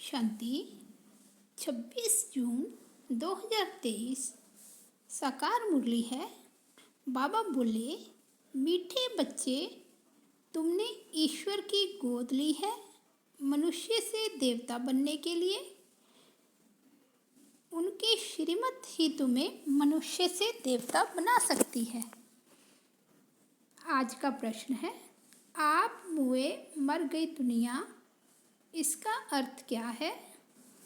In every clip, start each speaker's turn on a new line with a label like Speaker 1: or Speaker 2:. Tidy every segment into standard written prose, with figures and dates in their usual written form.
Speaker 1: शांति 26 जून 2023 साकार मुरली है। बाबा बोले, मीठे बच्चे, तुमने ईश्वर की गोद ली है मनुष्य से देवता बनने के लिए। उनकी श्रीमत ही तुम्हें मनुष्य से देवता बना सकती है। आज का प्रश्न है, आप मुए मर गई दुनिया, इसका अर्थ क्या है?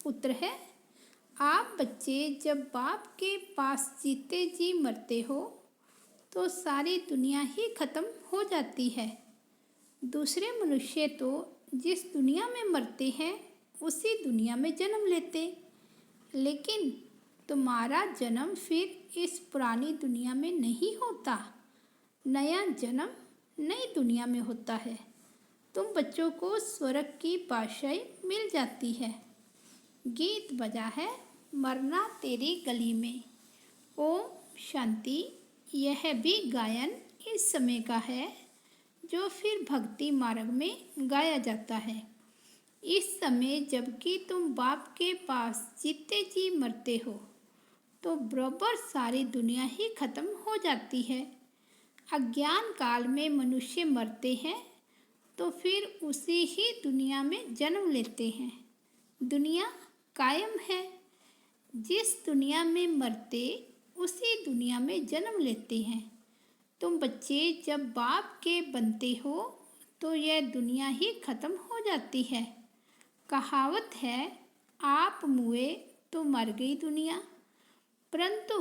Speaker 1: उत्तर है, आप बच्चे जब बाप के पास जीते जी मरते हो तो सारी दुनिया ही खत्म हो जाती है। दूसरे मनुष्य तो जिस दुनिया में मरते हैं उसी दुनिया में जन्म लेते, लेकिन तुम्हारा जन्म फिर इस पुरानी दुनिया में नहीं होता। नया जन्म नई दुनिया में होता है। तुम बच्चों को स्वर्ग की बादशाही मिल जाती है। गीत बजा है, मरना तेरी गली में। ओम शांति। यह भी गायन इस समय का है जो फिर भक्ति मार्ग में गाया जाता है। इस समय जबकि तुम बाप के पास जीते जी मरते हो तो बराबर सारी दुनिया ही खत्म हो जाती है। अज्ञान काल में मनुष्य मरते हैं तो फिर उसी ही दुनिया में जन्म लेते हैं। दुनिया कायम है। जिस दुनिया में मरते उसी दुनिया में जन्म लेते हैं। तुम बच्चे जब बाप के बनते हो तो यह दुनिया ही खत्म हो जाती है। कहावत है, आप मुए तो मर गई दुनिया, परंतु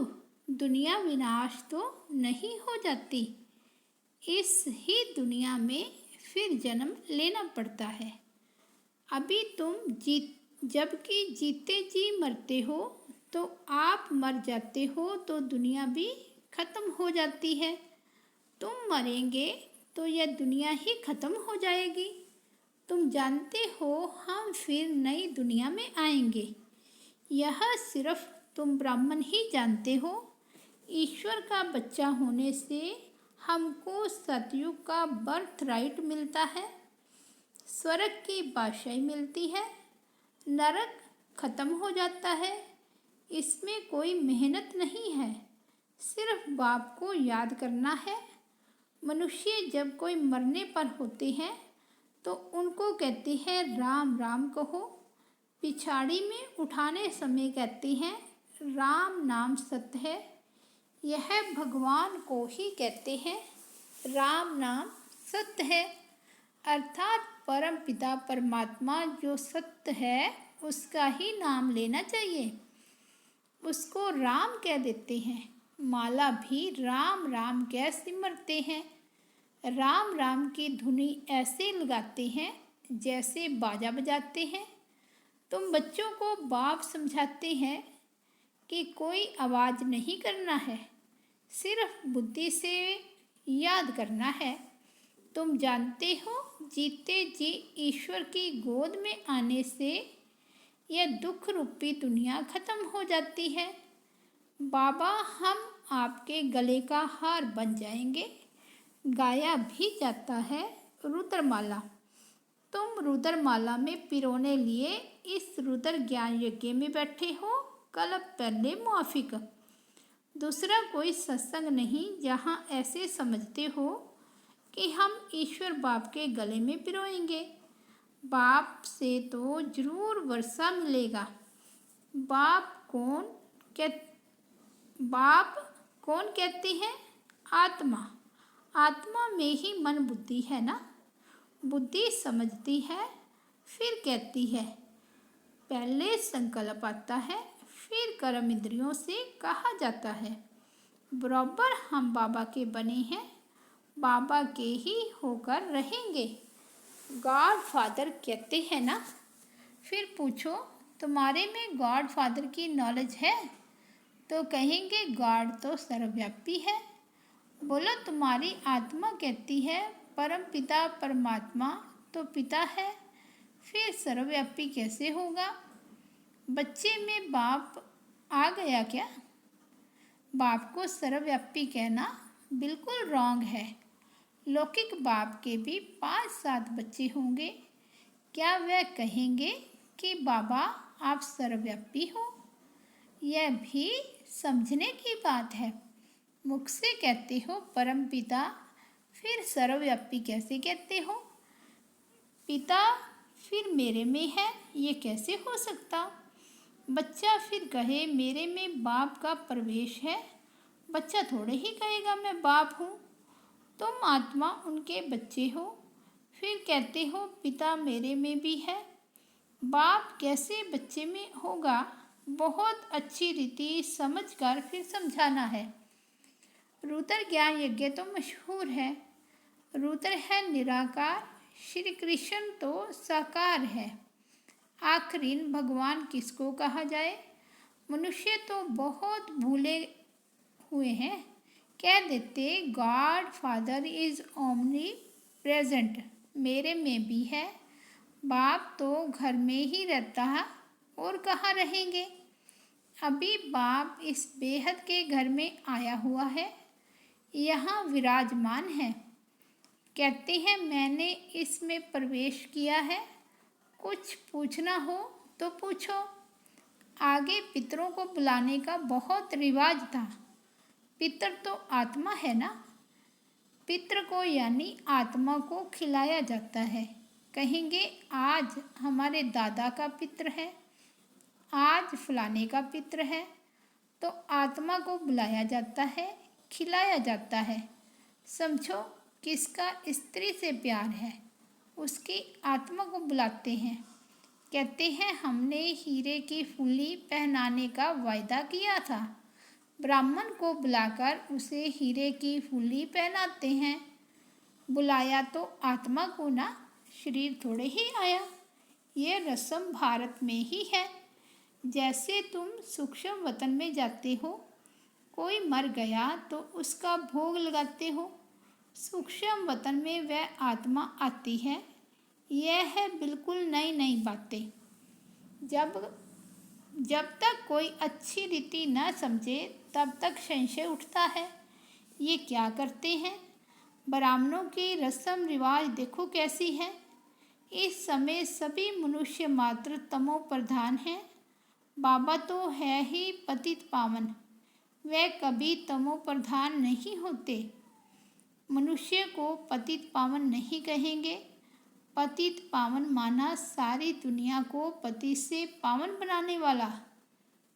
Speaker 1: दुनिया विनाश तो नहीं हो जाती। इस ही दुनिया में फिर जन्म लेना पड़ता है। अभी तुम जबकि जीते जी मरते हो तो आप मर जाते हो तो दुनिया भी खत्म हो जाती है। तुम मरेंगे तो यह दुनिया ही खत्म हो जाएगी। तुम जानते हो हम फिर नई दुनिया में आएंगे। यह सिर्फ तुम ब्राह्मण ही जानते हो। ईश्वर का बच्चा होने से हमको सतयुग का बर्थ राइट मिलता है। स्वर्ग की बादशाही मिलती है। नरक खत्म हो जाता है। इसमें कोई मेहनत नहीं है, सिर्फ बाप को याद करना है। मनुष्य जब कोई मरने पर होते हैं तो उनको कहते हैं राम राम कहो। पिछाड़ी में उठाने समय कहते हैं राम नाम सत्य है। यह भगवान को ही कहते हैं राम नाम सत्य है। अर्थात परम पिता परमात्मा जो सत्य है उसका ही नाम लेना चाहिए। उसको राम कह देते हैं। माला भी राम राम कह सिमरते हैं। राम राम की धुनी ऐसे लगाते हैं जैसे बाजा बजाते हैं। तुम बच्चों को बाप समझाते हैं कि कोई आवाज़ नहीं करना है, सिर्फ बुद्धि से याद करना है। तुम जानते हो जीते जी ईश्वर की गोद में आने से यह दुख रूपी दुनिया खत्म हो जाती है। बाबा हम आपके गले का हार बन जाएंगे। गाया भी जाता है रुद्रमाला। तुम रुद्रमाला में पिरोने लिए इस रुद्र ज्ञान यज्ञ में बैठे हो। कल पहले मुआफिक दूसरा कोई सत्संग नहीं जहाँ ऐसे समझते हो कि हम ईश्वर बाप के गले में पिरोएंगे। बाप से तो जरूर वर्षा मिलेगा। बाप कौन कहते हैं? आत्मा। आत्मा में ही मन बुद्धि है ना। बुद्धि समझती है फिर कहती है। पहले संकल्प आता है फिर कर्म इंद्रियों से कहा जाता है। बराबर हम बाबा के बने हैं, बाबा के ही होकर रहेंगे। गॉड फादर कहते हैं ना। फिर पूछो तुम्हारे में गॉड फादर की नॉलेज है? तो कहेंगे गॉड तो सर्वव्यापी है। बोलो तुम्हारी आत्मा कहती है परम पिता परमात्मा तो पिता है, फिर सर्वव्यापी कैसे होगा? बच्चे में बाप आ गया क्या? बाप को सर्वव्यापी कहना बिल्कुल रॉन्ग है। लौकिक बाप के भी 5-7 बच्चे होंगे। क्या वह कहेंगे कि बाबा आप सर्वव्यापी हो, यह भी समझने की बात है। मुख से कहते हो परम पिता, फिर सर्वव्यापी कैसे कहते हो? पिता फिर मेरे में है, ये कैसे हो सकता? बच्चा फिर कहे मेरे में बाप का प्रवेश है, बच्चा थोड़े ही कहेगा मैं बाप हूँ। तुम आत्मा उनके बच्चे हो, फिर कहते हो पिता मेरे में भी है, बाप कैसे बच्चे में होगा? बहुत अच्छी रीति समझकर फिर समझाना है। रुद्र ज्ञान यज्ञ तो मशहूर है। रुद्र है निराकार, श्री कृष्ण तो साकार है। आखिरीन भगवान किसको कहा जाए? मनुष्य तो बहुत भूले हुए हैं, कह देते God father is omni present, मेरे में भी है। बाप तो घर में ही रहता है और कहाँ रहेंगे? अभी बाप इस बेहद के घर में आया हुआ है, यहाँ विराजमान है। कहते हैं मैंने इसमें प्रवेश किया है, कुछ पूछना हो तो पूछो। आगे पितरों को बुलाने का बहुत रिवाज था। पितर तो आत्मा है ना, पितर को यानी आत्मा को खिलाया जाता है। कहेंगे आज हमारे दादा का पितर है, आज फलाने का पितर है, तो आत्मा को बुलाया जाता है, खिलाया जाता है। समझो किसका स्त्री से प्यार है, उसकी आत्मा को बुलाते हैं। कहते हैं हमने हीरे की फुल्ली पहनाने का वायदा किया था, ब्राह्मण को बुलाकर उसे हीरे की फुल्ली पहनाते हैं। बुलाया तो आत्मा को ना, शरीर थोड़े ही आया। ये रस्म भारत में ही है। जैसे तुम सूक्ष्म वतन में जाते हो, कोई मर गया तो उसका भोग लगाते हो, सूक्ष्म वतन में वह आत्मा आती है। यह है बिल्कुल नई नई बातें। जब तक कोई अच्छी रीति न समझे तब तक संशय उठता है। ये क्या करते हैं? ब्राह्मणों की रस्म रिवाज देखो कैसी है। इस समय सभी मनुष्य मात्र तमो प्रधान हैं। बाबा तो है ही पतित पावन, वे कभी तमो प्रधान नहीं होते। मनुष्य को पतित पावन नहीं कहेंगे। पतित पावन माना सारी दुनिया को पति से पावन बनाने वाला।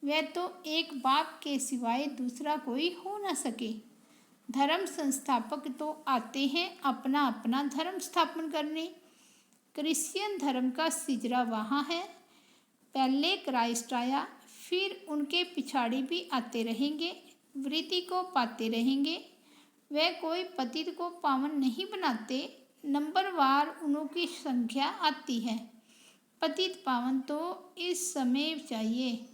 Speaker 1: वह तो एक बाप के सिवाय दूसरा कोई हो न सके। धर्म संस्थापक तो आते हैं अपना अपना धर्म स्थापन करने। क्रिश्चियन धर्म का सिजरा वहाँ है। पहले क्राइस्ट आया, फिर उनके पिछाड़ी भी आते रहेंगे, वृद्धि को पाते रहेंगे। वे कोई पतित को पावन नहीं बनाते, नंबरवार उनकी संख्या आती है। पतित पावन तो इस समय चाहिए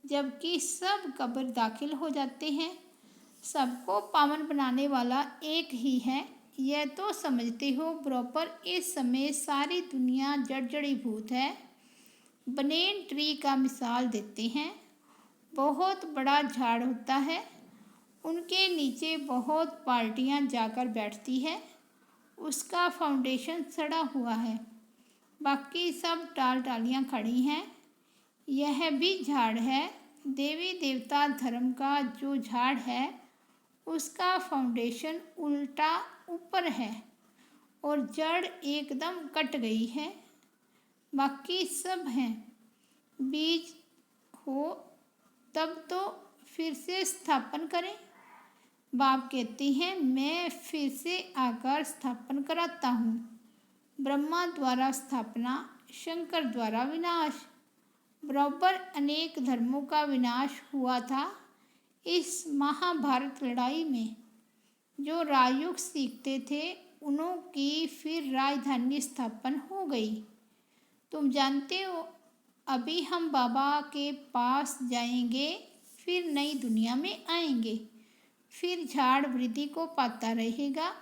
Speaker 1: जबकि सब कब्र दाखिल हो जाते हैं। सबको पावन बनाने वाला एक ही है, यह तो समझते हो बराबर। इस समय सारी दुनिया जड़जड़ीभूत है। बनेन ट्री का मिसाल देते हैं। बहुत बड़ा झाड़ होता है, उनके नीचे बहुत पार्टियां जाकर बैठती है। उसका फाउंडेशन सड़ा हुआ है, बाकी सब टाल टालियाँ खड़ी हैं। यह भी झाड़ है। देवी देवता धर्म का जो झाड़ है उसका फाउंडेशन उल्टा ऊपर है और जड़ एकदम कट गई है, बाकी सब हैं। बीज हो तब तो फिर से स्थापन करें। बाप कहते हैं मैं फिर से आकार स्थापन कराता हूँ। ब्रह्मा द्वारा स्थापना, शंकर द्वारा विनाश। बराबर अनेक धर्मों का विनाश हुआ था इस महाभारत लड़ाई में। जो राजयोग सीखते थे उन्हों की फिर राजधानी स्थापन हो गई। तुम जानते हो अभी हम बाबा के पास जाएंगे, फिर नई दुनिया में आएंगे, फिर झाड़ वृद्धि को पाता रहेगा।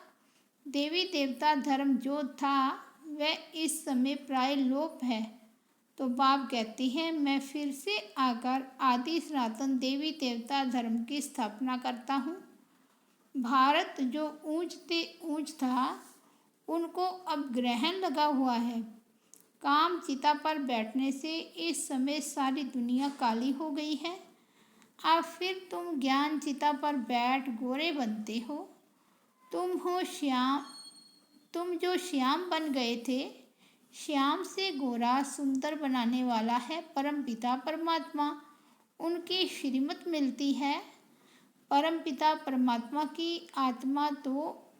Speaker 1: देवी देवता धर्म जो था वह इस समय प्राय लोप है। तो बाप कहते हैं मैं फिर से आकर आदि सनातन देवी देवता धर्म की स्थापना करता हूँ। भारत जो ऊंच से ऊंच था उनको अब ग्रहण लगा हुआ है। काम चिता पर बैठने से इस समय सारी दुनिया काली हो गई है। अब फिर तुम ज्ञान चिता पर बैठ गोरे बनते हो। तुम हो श्याम, तुम जो श्याम बन गए थे। श्याम से गोरा सुंदर बनाने वाला है परमपिता परमात्मा। उनकी श्रीमत मिलती है। परमपिता परमात्मा की आत्मा तो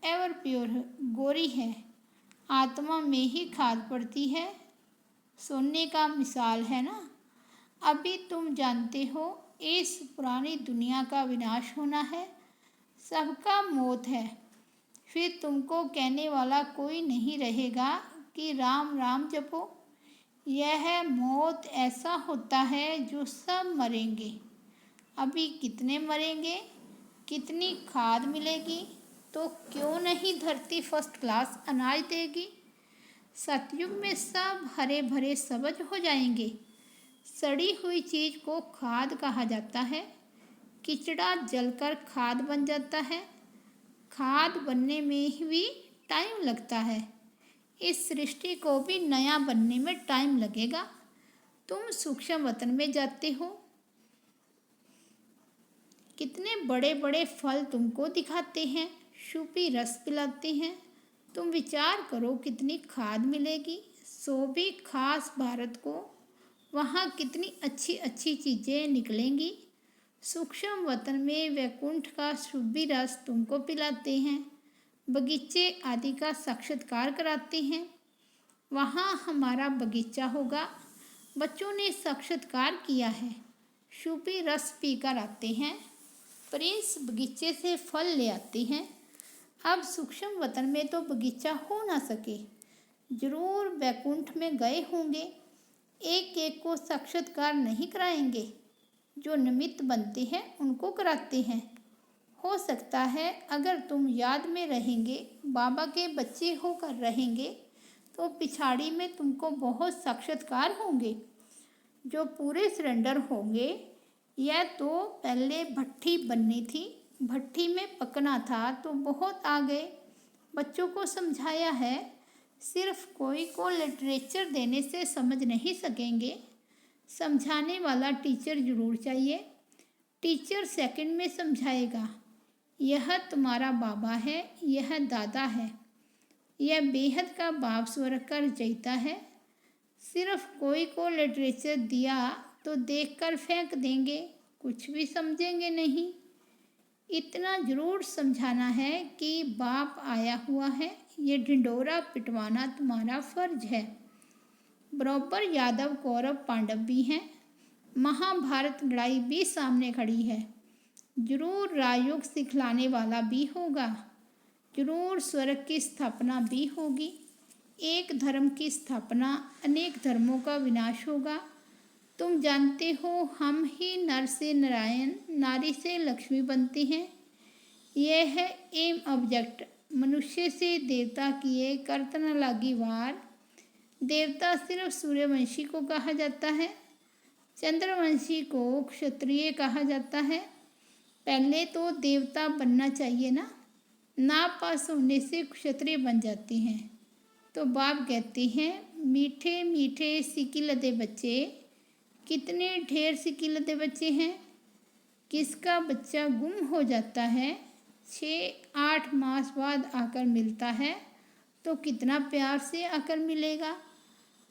Speaker 1: एवर प्योर गोरी है। आत्मा में ही खाद पड़ती है। सोने का मिसाल है ना। अभी तुम जानते हो इस पुरानी दुनिया का विनाश होना है, सबका मौत है। फिर तुमको कहने वाला कोई नहीं रहेगा कि राम राम जपो। यह मौत ऐसा होता है जो सब मरेंगे। अभी कितने मरेंगे, कितनी खाद मिलेगी, तो क्यों नहीं धरती फर्स्ट क्लास अनाज देगी। सतयुग में सब हरे भरे सब्ज हो जाएंगे। सड़ी हुई चीज़ को खाद कहा जाता है। किचड़ा जलकर खाद बन जाता है। खाद बनने में भी टाइम लगता है। इस सृष्टि को भी नया बनने में टाइम लगेगा। तुम सूक्ष्म वतन में जाते हो। कितने बड़े बड़े फल तुमको दिखाते हैं, शूपी रस पिलाते हैं। तुम विचार करो कितनी खाद मिलेगी। सो भी खास भारत को, वहाँ कितनी अच्छी अच्छी चीज़ें निकलेंगी। सूक्ष्म वतन में वैकुंठ का शुभी रस तुमको पिलाते हैं। बगीचे आदि का साक्षात्कार कराते हैं। वहाँ हमारा बगीचा होगा। बच्चों ने साक्षात्कार किया है। शुभी रस पीकर आते हैं। प्रिंस बगीचे से फल ले आते हैं। अब सूक्ष्म वतन में तो बगीचा हो ना सके, जरूर वैकुंठ में गए होंगे। एक एक को साक्षात्कार नहीं कराएंगे, जो निमित्त बनते हैं उनको कराते हैं। हो सकता है अगर तुम याद में रहेंगे, बाबा के बच्चे होकर रहेंगे, तो पिछाड़ी में तुमको बहुत साक्षात्कार होंगे जो पूरे सरेंडर होंगे। यह तो पहले भट्ठी बननी थी, भट्ठी में पकना था तो बहुत आ गए। बच्चों को समझाया है, सिर्फ कोई को लिटरेचर देने से समझ नहीं सकेंगे। समझाने वाला टीचर ज़रूर चाहिए। टीचर सेकंड में समझाएगा। यह तुम्हारा बाबा है, यह दादा है, यह बेहद का बाप स्वर्ग का रचयिता है। सिर्फ कोई को लिटरेचर दिया तो देखकर फेंक देंगे, कुछ भी समझेंगे नहीं। इतना ज़रूर समझाना है कि बाप आया हुआ है, ये ढिंढोरा पिटवाना तुम्हारा फर्ज है। बराबर यादव कौरव पांडव भी हैं। महाभारत लड़ाई भी सामने खड़ी है। जरूर राजयोग सिखलाने वाला भी होगा। जरूर स्वर्ग की स्थापना भी होगी। एक धर्म की स्थापना, अनेक धर्मों का विनाश होगा। तुम जानते हो हम ही नर से नारायण, नारी से लक्ष्मी बनते हैं। यह है एम ऑब्जेक्ट। मनुष्य से देवता किए करतन लागी वार। देवता सिर्फ सूर्यवंशी को कहा जाता है, चंद्रवंशी को क्षत्रिय कहा जाता है। पहले तो देवता बनना चाहिए ना पास होने से क्षत्रिय बन जाते हैं। तो बाप कहते हैं, मीठे मीठे सिक्की लदे बच्चे। कितने ढेर सिक्की लदे बच्चे हैं। किसका बच्चा गुम हो जाता है, 6-8 मास बाद आकर मिलता है, तो कितना प्यार से आकर मिलेगा।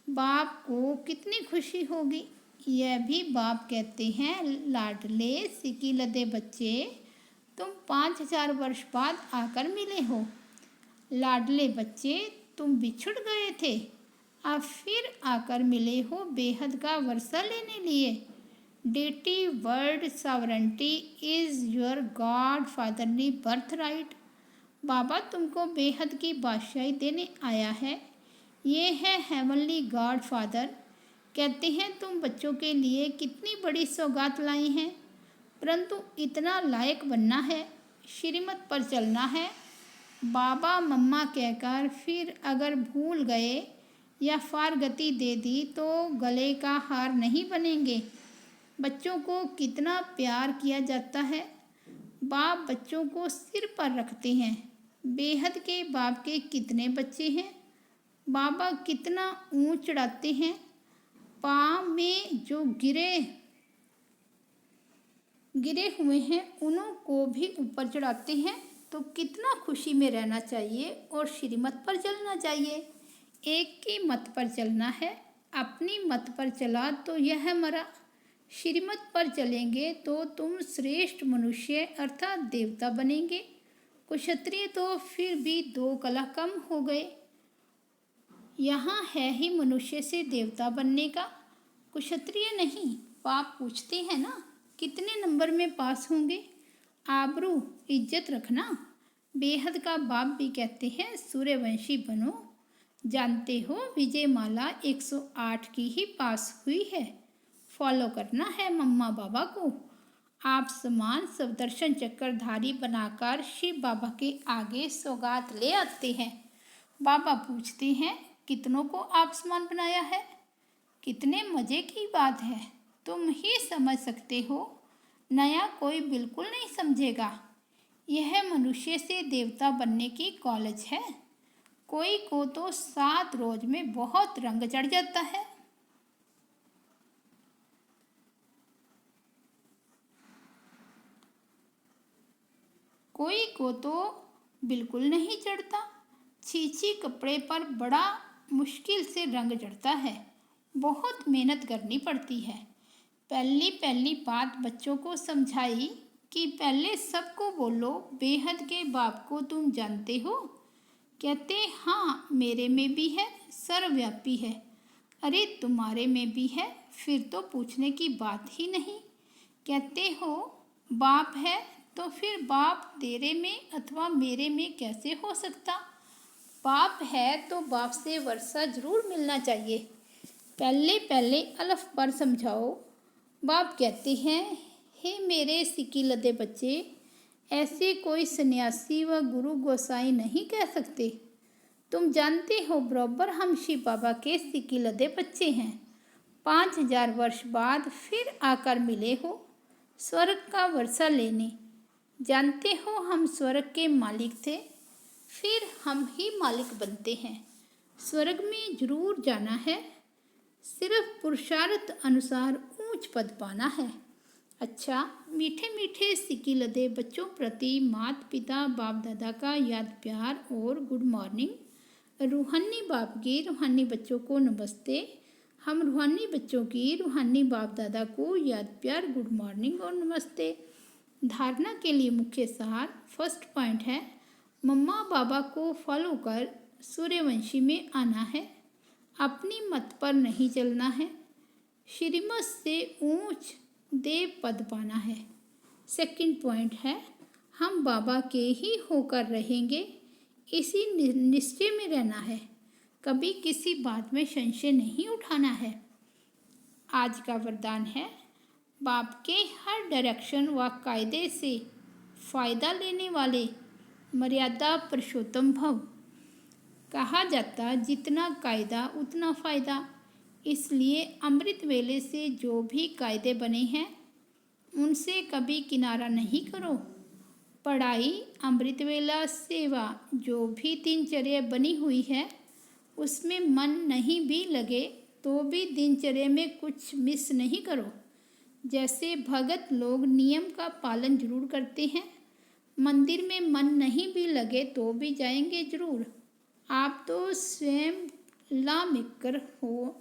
Speaker 1: बाप को कितनी खुशी होगी। यह भी बाप कहते हैं, लाडले सिक्की लदे बच्चे, तुम 5000 वर्ष बाद आकर मिले हो। लाडले बच्चे, तुम बिछुड़ गए थे, अब फिर आकर मिले हो बेहद का वर्षा लेने लिए। Deity world sovereignty is your God fatherly birth right. बाबा तुमको बेहद की बादशाही देने आया है। ये है हेवनली गॉड फादर। कहते हैं तुम बच्चों के लिए कितनी बड़ी सौगात लाई हैं, परंतु इतना लायक बनना है, श्रीमत पर चलना है। बाबा मम्मा कहकर फिर अगर भूल गए या फारगति दे दी तो गले का हार नहीं बनेंगे। बच्चों को कितना प्यार किया जाता है। बाप बच्चों को सिर पर रखते हैं। बेहद के बाप के कितने बच्चे हैं, बाबा कितना ऊंच चढ़ाते हैं, पाँव में जो गिरे हुए हैं उन्हों को भी ऊपर चढ़ाते हैं। तो कितना खुशी में रहना चाहिए और श्रीमत पर चलना चाहिए। एक की मत पर चलना है, अपनी मत पर चला तो यह मरा। श्रीमत पर चलेंगे तो तुम श्रेष्ठ मनुष्य अर्थात देवता बनेंगे। क्षत्रिय तो फिर भी 2 कला कम हो गए। यहाँ है ही मनुष्य से देवता बनने का, क्षत्रिय नहीं। पाप पूछते हैं ना, कितने नंबर में पास होंगे। आबरू इज्जत रखना। बेहद का बाप भी कहते हैं सूर्यवंशी बनो। जानते हो विजयमाला 108 की ही पास हुई है। फॉलो करना है मम्मा बाबा को। आप समान सवदर्शन चक्रधारी बनाकर शिव बाबा के आगे सौगात ले आते हैं। बाबा पूछते हैं कितनों को आप समान बनाया है। कितने मज़े की बात है, तुम ही समझ सकते हो, नया कोई बिल्कुल नहीं समझेगा। यह मनुष्य से देवता बनने की कॉलेज है। कोई को तो 7 रोज में बहुत रंग चढ़ जाता है। कोई को तो बिल्कुल नहीं चढ़ता। छीछी कपड़े पर बड़ा मुश्किल से रंग चढ़ता है। बहुत मेहनत करनी पड़ती है। पहली बात बच्चों को समझाई कि पहले सबको बोलो बेहद के बाप को तुम जानते हो। कहते हाँ मेरे में भी है, सर्वव्यापी है। अरे तुम्हारे में भी है, फिर तो पूछने की बात ही नहीं। कहते हो बाप है तो फिर बाप तेरे में अथवा मेरे में कैसे हो सकता। बाप है तो बाप से वर्षा जरूर मिलना चाहिए। पहले अलफ पर समझाओ। बाप कहते हैं हे मेरे सिक्की लदे बच्चे, ऐसे कोई सन्यासी व गुरु गोसाई नहीं कह सकते। तुम जानते हो बराबर हम शिव बाबा के सिक्की लदे बच्चे हैं। 5000 वर्ष बाद फिर आकर मिले हो स्वर्ग का वर्षा लेने। जानते हो हम स्वर्ग के मालिक थे, फिर हम ही मालिक बनते हैं। स्वर्ग में जरूर जाना है, सिर्फ पुरुषार्थ अनुसार ऊंच पद पाना है। अच्छा मीठे मीठे सिक्की लदे बच्चों प्रति माता पिता बाप दादा का याद प्यार और गुड मॉर्निंग। रूहानी बाप की रूहानी बच्चों को नमस्ते। हम रूहानी बच्चों की रूहानी बाप दादा को याद प्यार गुड मॉर्निंग और नमस्ते। धारणा के लिए मुख्य सार फर्स्ट पॉइंट है मम्मा बाबा को फॉलो कर सूर्यवंशी में आना है। अपनी मत पर नहीं चलना है। श्रीमत से ऊंच देव पद पाना है। सेकंड पॉइंट है हम बाबा के ही होकर रहेंगे, इसी निश्चय में रहना है। कभी किसी बात में संशय नहीं उठाना है। आज का वरदान है बाप के हर डायरेक्शन व कायदे से फ़ायदा लेने वाले मर्यादा पुरुषोत्तम भव। कहा जाता जितना कायदा उतना फ़ायदा। इसलिए अमृत वेले से जो भी कायदे बने हैं उनसे कभी किनारा नहीं करो। पढ़ाई, अमृत वेला, सेवा जो भी दिनचर्या बनी हुई है उसमें मन नहीं भी लगे तो भी दिनचर्या में कुछ मिस नहीं करो। जैसे भगत लोग नियम का पालन जरूर करते हैं, मंदिर में मन नहीं भी लगे तो भी जाएंगे जरूर। आप तो स्वयं लामिकर हो।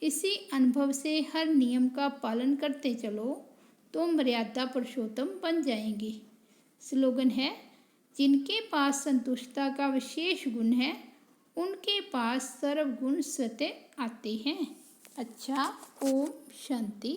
Speaker 1: इसी अनुभव से हर नियम का पालन करते चलो तो मर्यादा पुरुषोत्तम बन जाएंगे। स्लोगन है जिनके पास संतुष्टता का विशेष गुण है उनके पास सर्वगुण स्वतः आते हैं। अच्छा, ओम शांति।